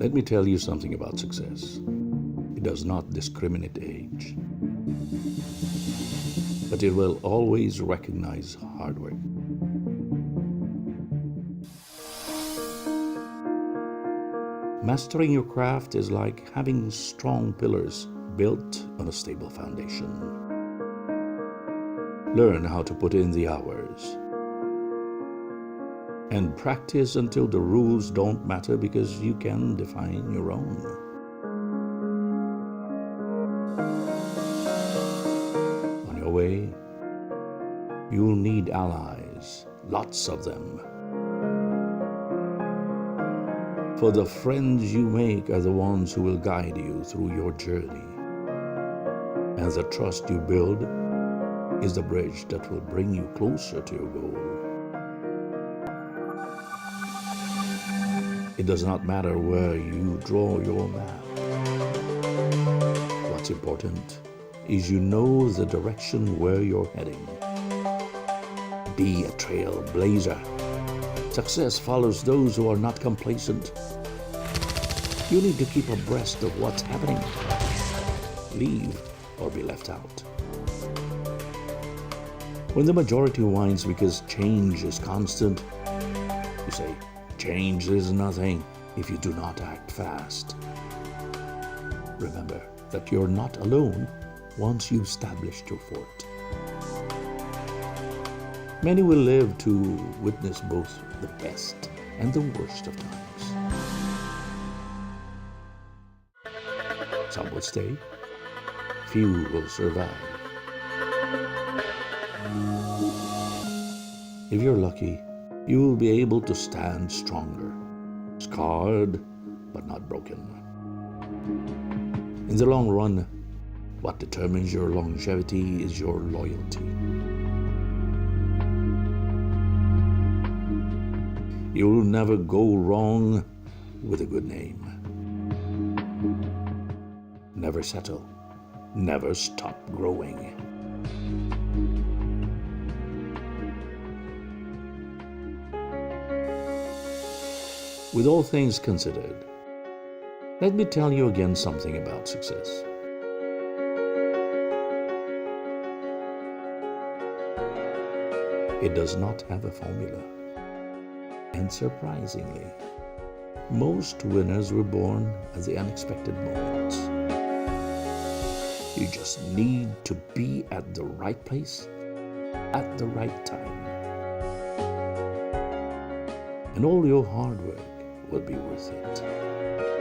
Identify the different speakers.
Speaker 1: Let me tell you something about success. It does not discriminate age, but it will always recognize hard work. Mastering your craft is like having strong pillars built on a stable foundation. Learn how to put in the hours and practice until the rules don't matter, because you can define your own. On your way, you'll need allies, lots of them. For the friends you make are the ones who will guide you through your journey. And the trust you build is the bridge that will bring you closer to your goal. It does not matter where you draw your map. What's important is you know the direction where you're heading. Be a trailblazer. Success follows those who are not complacent. You need to keep abreast of what's happening. Leave or be left out. When the majority whines because change is constant, you say, change is nothing if you do not act fast. Remember that you're not alone once you've established your fort. Many will live to witness both the best and the worst of times. Some will stay, few will survive. If you're lucky, you will be able to stand stronger, scarred but not broken. In the long run, what determines your longevity is your loyalty. You'll never go wrong with a good name. Never settle. Never stop growing. With all things considered, let me tell you again something about success. It does not have a formula. And surprisingly, most winners were born at the unexpected moments. You just need to be at the right place at the right time. And all your hard work will be worth it.